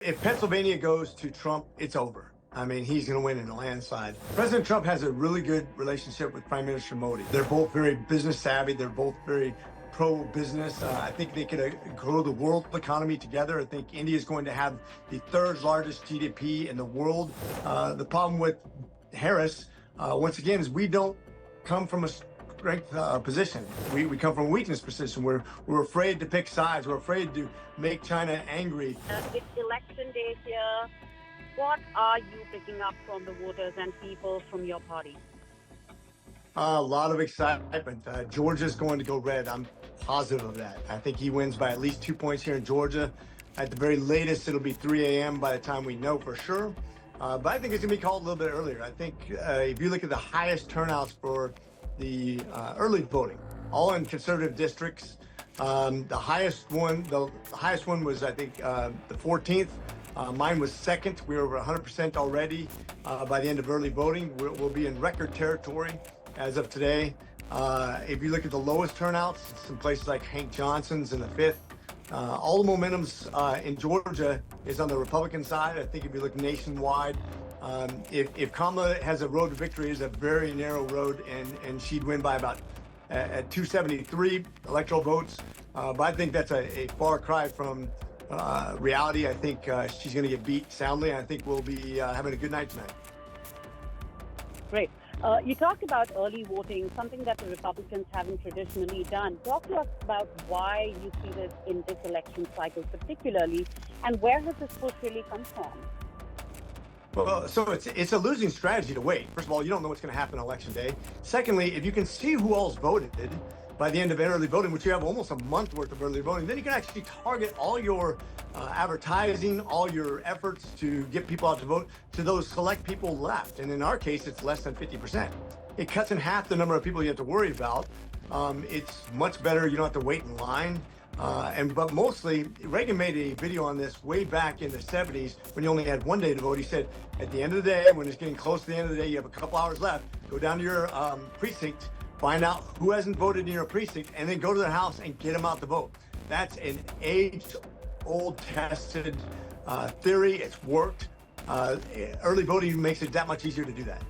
If Pennsylvania goes to Trump, it's over. I mean, he's going to win in a landslide. President Trump has a really good relationship with Prime Minister Modi. They're both very business savvy. They're both very pro-business. I think they could grow the world economy together. I think India is going to have the third largest GDP in the world. The problem with Harris, once again, is we don't come from a strength position. We come from a weakness position. We're afraid to pick sides. We're afraid to make China angry. It's election day here. What are you picking up from the voters and people from your party? A lot of excitement. Georgia's going to go red. I'm positive of that. I think he wins by at least 2 points here in Georgia. At the very latest, it'll be 3 a.m. by the time we know for sure. But I think it's going to be called a little bit earlier. I think if you look at the highest turnouts for the early voting, all in conservative districts, the highest one was, I think, the 14th. Mine was second. We were over 100% already by the end of early voting. We'll be in record territory as of today. If you look at the lowest turnouts, some places like Hank Johnson's in the 5th. All the momentum's in Georgia is on the Republican side. I think if you look nationwide, if Kamala has a road to victory, it's a very narrow road, and she'd win by about at 273 electoral votes. But I think that's a far cry from reality. I think she's going to get beat soundly. I think we'll be having a good night tonight. Great. You talked about early voting, something that the Republicans haven't traditionally done. Talk to us about why you see this in this election cycle particularly, and where has this push really come from? Well, so it's a losing strategy to wait. First of all, you don't know what's going to happen on election day. Secondly, if you can see who all's voted by the end of early voting, which you have almost a month worth of early voting, then you can actually target all your advertising, all your efforts to get people out to vote to those select people left. And in our case, it's less than 50%. It cuts in half the number of people you have to worry about. It's much better. You don't have to wait in line. But mostly, Reagan made a video on this way back in the 70s when you only had 1 day to vote. He said, at the end of the day, when it's getting close to the end of the day, you have a couple hours left, go down to your precinct, find out who hasn't voted in your precinct, and then go to their house and get them out to vote. That's an age-old tested theory. It's worked. Early voting makes it that much easier to do that.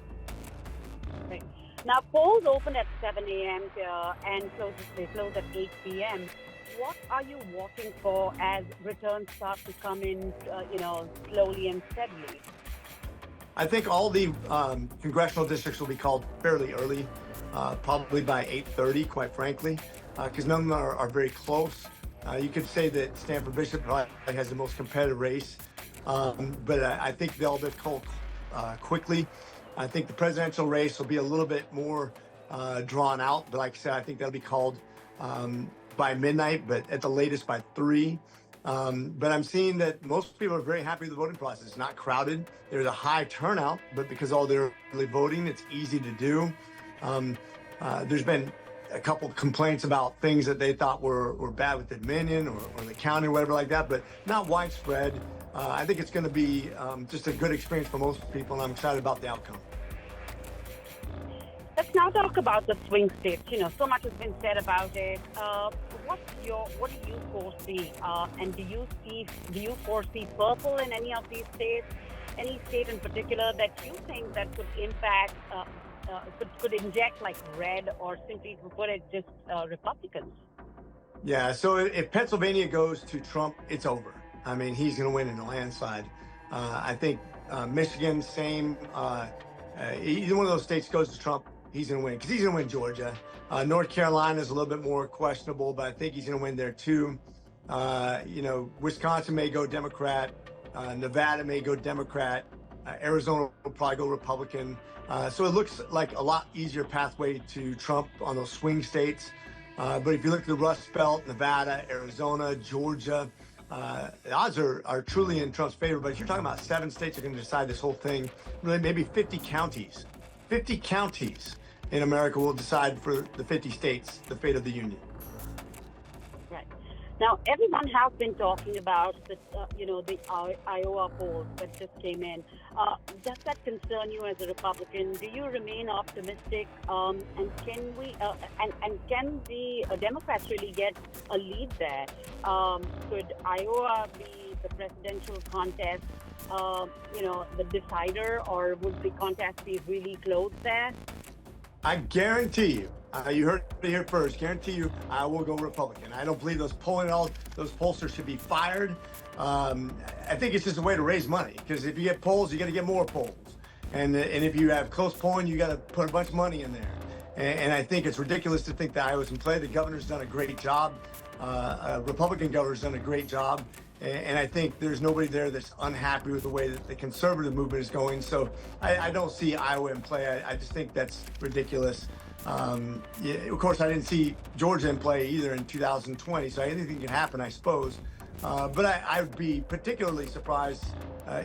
Right. Now, polls open at 7 a.m. here and they close at 8 p.m. What are you watching for as returns start to come in, slowly and steadily? I think all the congressional districts will be called fairly early, probably by 8:30, quite frankly, because none of them are very close. You could say that Stanford Bishop probably has the most competitive race, but I think they'll be called quickly. I think the presidential race will be a little bit more drawn out, but like I said, I think that'll be called by midnight, but at the latest by 3. But I'm seeing that most people are very happy with the voting process. It's not crowded. There's a high turnout, but because all they're early voting, it's easy to do. There's been a couple of complaints about things that they thought were bad with the Dominion or the county or whatever like that, but not widespread. I think it's going to be just a good experience for most people, and I'm excited about the outcome. Let's now talk about the swing states. So much has been said about it. What do you foresee? And do you foresee purple in any of these states? Any state in particular that you think that could impact, could inject like red, or simply to put it, just Republicans? Yeah. So if Pennsylvania goes to Trump, it's over. I mean, he's going to win in a landslide. I think Michigan, same. Either one of those states goes to Trump, he's going to win, because he's going to win Georgia. North Carolina is a little bit more questionable, but I think he's going to win there too. Wisconsin may go Democrat. Nevada may go Democrat. Arizona will probably go Republican. So it looks like a lot easier pathway to Trump on those swing states. But if you look at the Rust Belt, Nevada, Arizona, Georgia, the odds are truly in Trump's favor. But if you're talking about 7 states that are going to decide this whole thing, really maybe 50 counties. 50 counties in America will decide for the 50 states the fate of the union. Right. Now, everyone has been talking about the Iowa polls that just came in. Does that concern you as a Republican? Do you remain optimistic? And can the Democrats really get a lead there? Could Iowa be the presidential contest, the decider, or would the contest be really close there? I guarantee you, you heard it here first, guarantee you I will go Republican. I don't believe those pollsters should be fired. I think it's just a way to raise money, because if you get polls, you got to get more polls. And if you have close polling, you got to put a bunch of money in there. And I think it's ridiculous to think that Iowa's in play. The governor's done a great job. Republican governor's done a great job. And I think there's nobody there that's unhappy with the way that the conservative movement is going. So I don't see Iowa in play. I just think that's ridiculous. Of course, I didn't see Georgia in play either in 2020. So anything can happen, I suppose. But I would be particularly surprised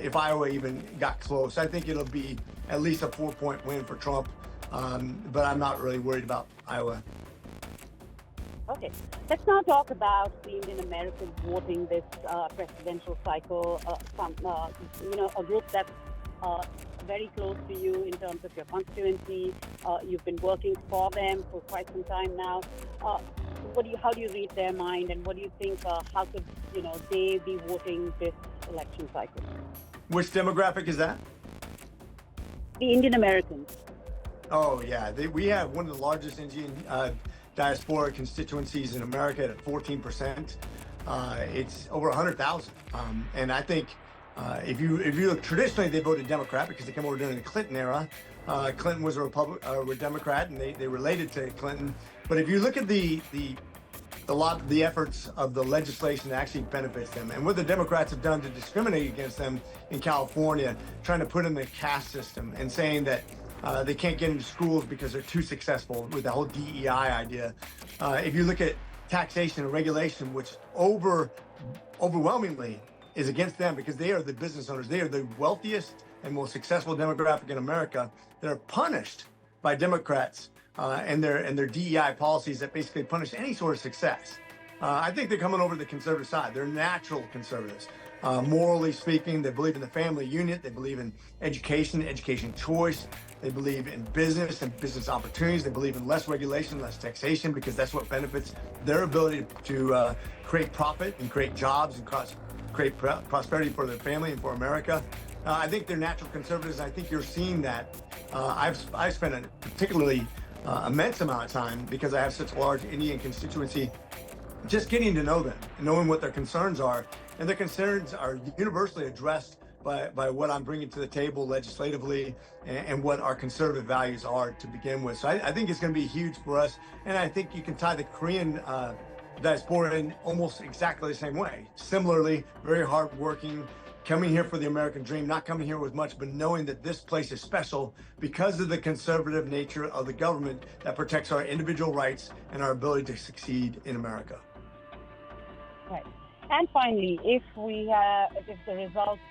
if Iowa even got close. I think it'll be at least a 4-point win for Trump. But I'm not really worried about Iowa. Okay, let's now talk about the Indian Americans voting this presidential cycle. A group that's very close to you in terms of your constituency. You've been working for them for quite some time now. How do you read their mind, and what do you think? How could they be voting this election cycle? Which demographic is that? The Indian Americans. Oh yeah, we have one of the largest Indian diaspora constituencies in America at 14%. It's over 100,000, and I think if you look, traditionally they voted Democrat because they came over during the Clinton era. Clinton was a Democrat, and they related to Clinton. But if you look at the efforts of the legislation that actually benefits them, and what the Democrats have done to discriminate against them in California, trying to put in the caste system and saying that they can't get into schools because they're too successful with the whole DEI idea. If you look at taxation and regulation, which overwhelmingly is against them because they are the business owners. They are the wealthiest and most successful demographic in America that are punished by Democrats and their DEI policies that basically punish any sort of success. I think they're coming over to the conservative side. They're natural conservatives. Morally speaking, they believe in the family unit. They believe in education choice. They believe in business and business opportunities. They believe in less regulation, less taxation, because that's what benefits their ability to create profit and create jobs and create prosperity for their family and for America. I think they're natural conservatives. I think you're seeing that. I've spent a particularly immense amount of time, because I have such a large Indian constituency, just getting to know them and knowing what their concerns are. And their concerns are universally addressed by what I'm bringing to the table legislatively and what our conservative values are to begin with. So I think it's going to be huge for us. And I think you can tie the Korean diaspora in almost exactly the same way. Similarly, very hardworking, coming here for the American dream, not coming here with much, but knowing that this place is special because of the conservative nature of the government that protects our individual rights and our ability to succeed in America. Right. And finally, if the results,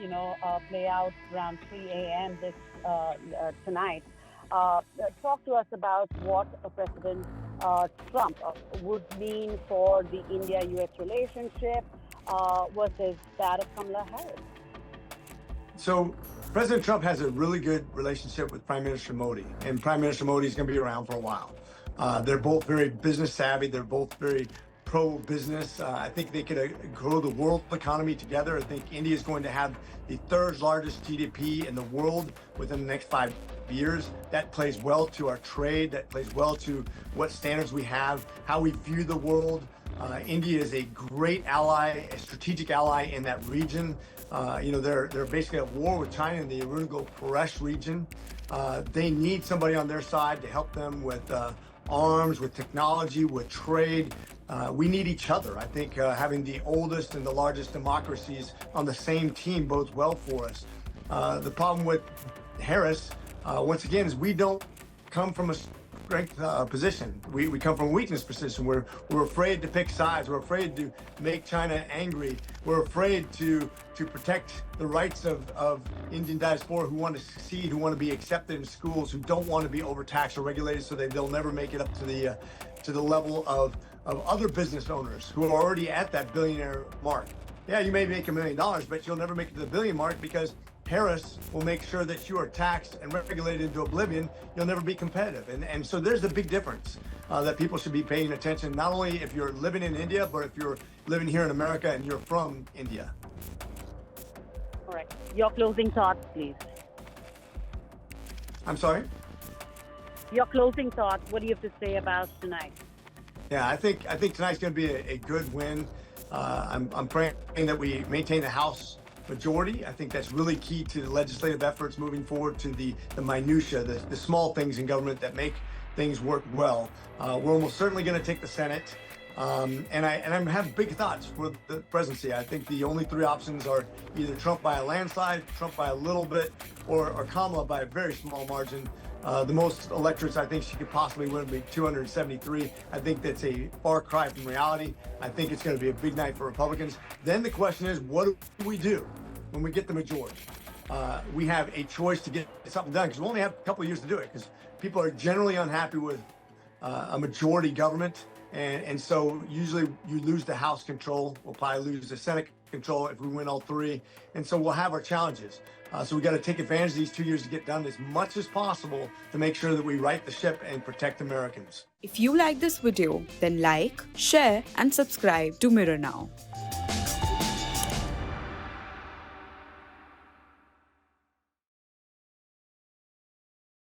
play out around 3 a.m. tonight, talk to us about what President Trump would mean for the India-U.S. relationship versus that of Kamala Harris. So President Trump has a really good relationship with Prime Minister Modi, and Prime Minister Modi is going to be around for a while. They're both very business savvy. They're both very pro-business. I think they could grow the world economy together. I think India is going to have the third largest GDP in the world within the next 5 years. That plays well to our trade. That plays well to what standards we have, how we view the world. India is a great ally, a strategic ally in that region. They're basically at war with China in the Arunachal region. They need somebody on their side to help them with arms, with technology, with trade. We need each other. I think having the oldest and the largest democracies on the same team bodes well for us. The problem with Harris, once again, is we don't come from a strength position. We come from a weakness position. We're afraid to pick sides. We're afraid to make China angry. We're afraid to protect the rights of Indian diaspora who want to succeed, who want to be accepted in schools, who don't want to be overtaxed or regulated so they'll never make it up to the level of other business owners who are already at that billionaire mark. Yeah, you may make $1 million, but you'll never make it to the billion mark because Harris will make sure that you are taxed and regulated into oblivion. You'll never be competitive. And so there's a big difference that people should be paying attention, not only if you're living in India, but if you're living here in America and you're from India. Your closing thoughts, please. I'm sorry? Your closing thoughts. What do you have to say about tonight? Yeah, I think tonight's going to be a good win. I'm praying that we maintain the House majority. I think that's really key to the legislative efforts moving forward, to the minutia, the small things in government that make things work well. We're almost certainly going to take the Senate. And I have big thoughts for the presidency. I think the only three options are either Trump by a landslide, Trump by a little bit, or Kamala by a very small margin. The most electorates I think she could possibly win would be 273. I think that's a far cry from reality. I think it's going to be a big night for Republicans. Then the question is, what do we do when we get the majority? We have a choice to get something done, because we only have a couple of years to do it, because people are generally unhappy with a majority government. And so usually you lose the House control. We'll probably lose the Senate control if we win all three. And so we'll have our challenges. So we got to take advantage of these 2 years to get done as much as possible to make sure that we right the ship and protect Americans. If you like this video, then like, share and subscribe to Mirror Now.